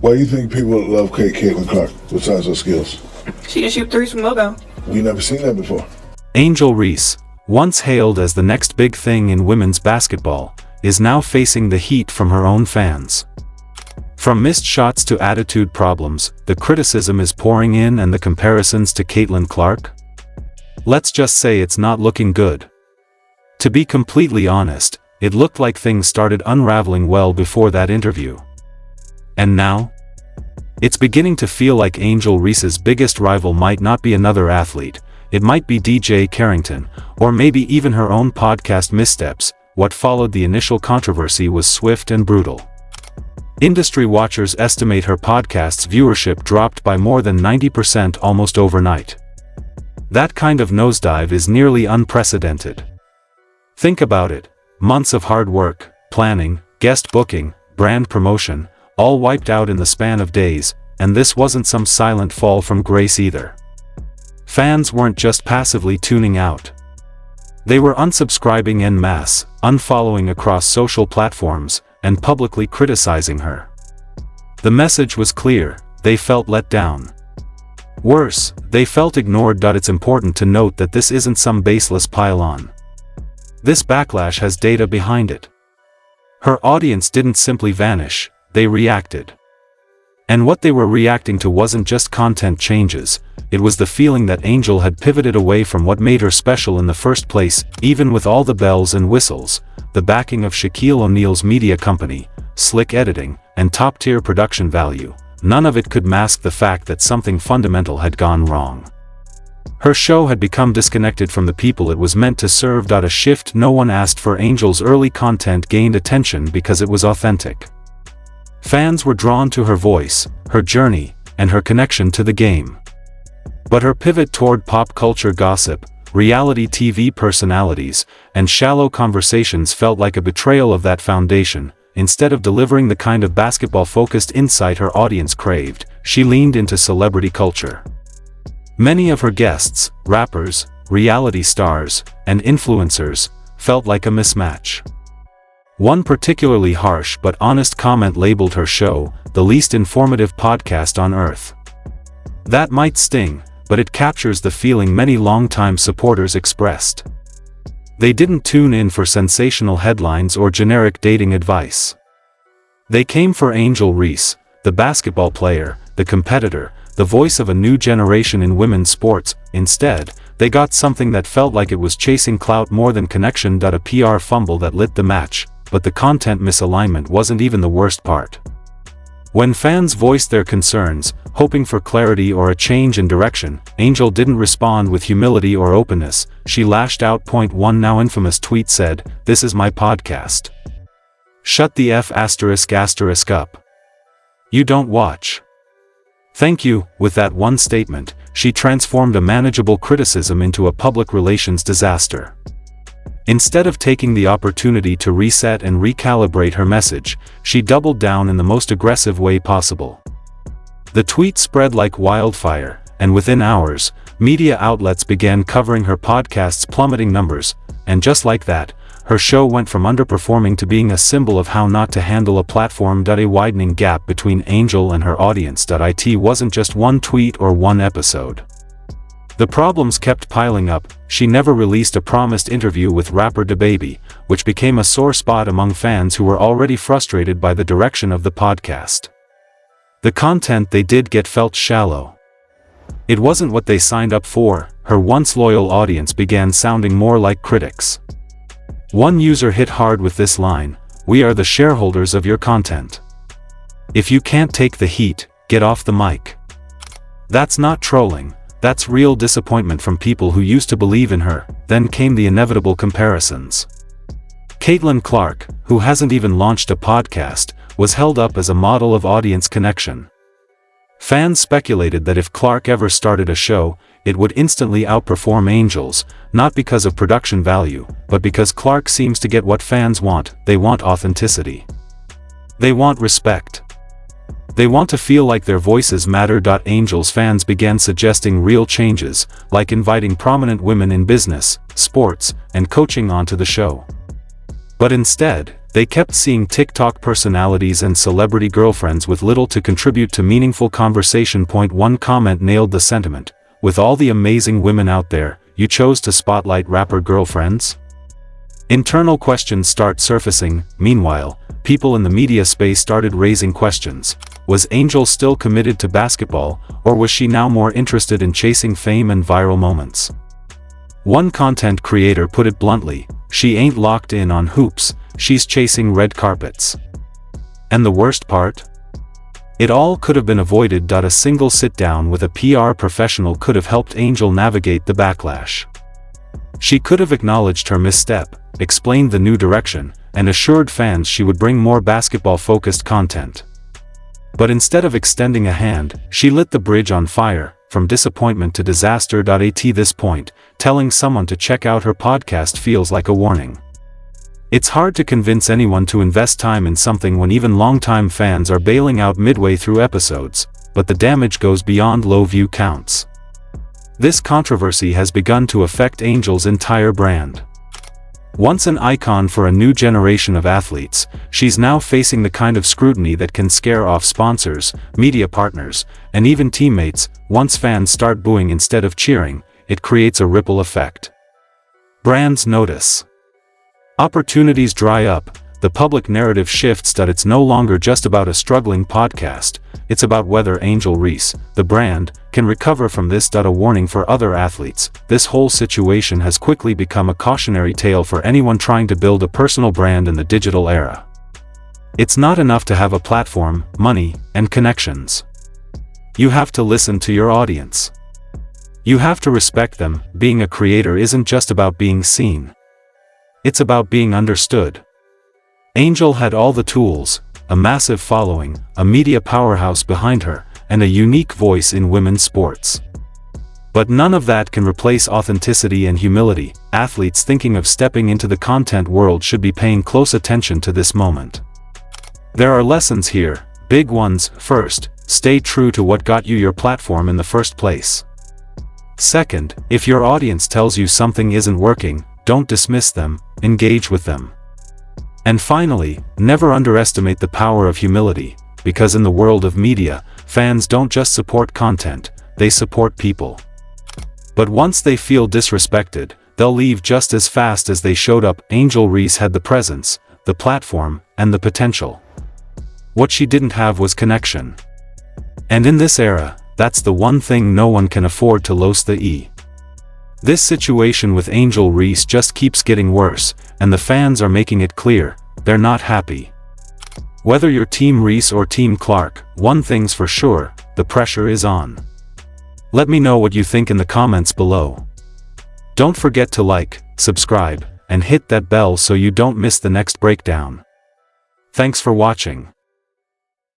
Why do you think people love Caitlin Clark, besides her skills? She can shoot threes from logo. We never seen that before. Angel Reese, once hailed as the next big thing in women's basketball, is now facing the heat from her own fans. From missed shots to attitude problems, the criticism is pouring in, and the comparisons to Caitlin Clark? Let's just say it's not looking good. To be completely honest, it looked like things started unraveling well before that interview. And now? It's beginning to feel like Angel Reese's biggest rival might not be another athlete, it might be DJ Carrington, or maybe even her own podcast Missteps. What followed the initial controversy was swift and brutal. Industry watchers estimate her podcast's viewership dropped by more than 90% almost overnight. That kind of nosedive is nearly unprecedented. Think about it, months of hard work, planning, guest booking, brand promotion, all wiped out in the span of days, and this wasn't some silent fall from grace either. Fans weren't just passively tuning out. They were unsubscribing en masse, unfollowing across social platforms, and publicly criticizing her. The message was clear: they felt let down. Worse, they felt ignored. It's important to note that this isn't some baseless pile-on. This backlash has data behind it. Her audience didn't simply vanish, they reacted. And what they were reacting to wasn't just content changes, it was the feeling that Angel had pivoted away from what made her special in the first place. Even with all the bells and whistles, the backing of Shaquille O'Neal's media company, slick editing, and top-tier production value, none of it could mask the fact that something fundamental had gone wrong. Her show had become disconnected from the people it was meant to serve. A shift no one asked for. Angel's early content gained attention because it was authentic. Fans were drawn to her voice, her journey, and her connection to the game. But her pivot toward pop culture gossip, reality TV personalities, and shallow conversations felt like a betrayal of that foundation. Instead of delivering the kind of basketball-focused insight her audience craved, she leaned into celebrity culture. Many of her guests, rappers, reality stars, and influencers, felt like a mismatch. One particularly harsh but honest comment labeled her show the least informative podcast on earth. That might sting, but it captures the feeling many longtime supporters expressed. They didn't tune in for sensational headlines or generic dating advice. They came for Angel Reese, the basketball player, the competitor, the voice of a new generation in women's sports. Instead, they got something that felt like it was chasing clout more than connection. A PR fumble that lit the match, but the content misalignment wasn't even the worst part. When fans voiced their concerns, hoping for clarity or a change in direction, Angel didn't respond with humility or openness. She lashed out. One now infamous tweet said, "This is my podcast. Shut the F*** up. You don't watch. Thank you." With that one statement, she transformed a manageable criticism into a public relations disaster. Instead of taking the opportunity to reset and recalibrate her message, she doubled down in the most aggressive way possible. The tweet spread like wildfire, and within hours, media outlets began covering her podcast's plummeting numbers, and just like that, her show went from underperforming to being a symbol of how not to handle a platform. A widening gap between Angel and her audience. It wasn't just one tweet or one episode. The problems kept piling up. She never released a promised interview with rapper DaBaby, which became a sore spot among fans who were already frustrated by the direction of the podcast. The content they did get felt shallow. It wasn't what they signed up for. Her once loyal audience began sounding more like critics. One user hit hard with this line: "We are the shareholders of your content. If you can't take the heat, get off the mic." That's not trolling. That's real disappointment from people who used to believe in her. Then came the inevitable comparisons. Caitlin Clark, who hasn't even launched a podcast, was held up as a model of audience connection. Fans speculated that if Clark ever started a show, it would instantly outperform Angel's, not because of production value, but because Clark seems to get what fans want. They want authenticity. They want respect. They want to feel like their voices matter. Angel's fans began suggesting real changes, like inviting prominent women in business, sports, and coaching onto the show. But instead, they kept seeing TikTok personalities and celebrity girlfriends with little to contribute to meaningful conversation. One comment nailed the sentiment. With all the amazing women out there, you chose to spotlight rapper girlfriends? Internal questions start surfacing. Meanwhile, people in the media space started raising questions. Was Angel still committed to basketball, or was she now more interested in chasing fame and viral moments? One content creator put it bluntly, she ain't locked in on hoops, she's chasing red carpets. And the worst part? It all could have been avoided. A single sit-down with a PR professional could have helped Angel navigate the backlash. She could have acknowledged her misstep, explained the new direction, and assured fans she would bring more basketball-focused content. But instead of extending a hand, she lit the bridge on fire, from disappointment to disaster. At this point, telling someone to check out her podcast feels like a warning. It's hard to convince anyone to invest time in something when even longtime fans are bailing out midway through episodes, but the damage goes beyond low view counts. This controversy has begun to affect Angel's entire brand. Once an icon for a new generation of athletes, she's now facing the kind of scrutiny that can scare off sponsors, media partners, and even teammates. Once fans start booing instead of cheering, it creates a ripple effect. Brands notice. Opportunities dry up, the public narrative shifts. It's no longer just about a struggling podcast, it's about whether Angel Reese, the brand, can recover from this. A warning for other athletes, this whole situation has quickly become a cautionary tale for anyone trying to build a personal brand in the digital era. It's not enough to have a platform, money, and connections. You have to listen to your audience. You have to respect them. Being a creator isn't just about being seen. It's about being understood. Angel had all the tools, a massive following, a media powerhouse behind her, and a unique voice in women's sports. But none of that can replace authenticity and humility. Athletes thinking of stepping into the content world should be paying close attention to this moment. There are lessons here, big ones. First, stay true to what got you your platform in the first place. Second, if your audience tells you something isn't working, don't dismiss them, engage with them. And finally, never underestimate the power of humility, because in the world of media, fans don't just support content, they support people. But once they feel disrespected, they'll leave just as fast as they showed up. Angel Reese had the presence, the platform, and the potential. What she didn't have was connection. And in this era, that's the one thing no one can afford to lose. This situation with Angel Reese just keeps getting worse, and the fans are making it clear, they're not happy. Whether you're Team Reese or Team Clark, one thing's for sure, the pressure is on. Let me know what you think in the comments below. Don't forget to like, subscribe, and hit that bell so you don't miss the next breakdown. Thanks for watching.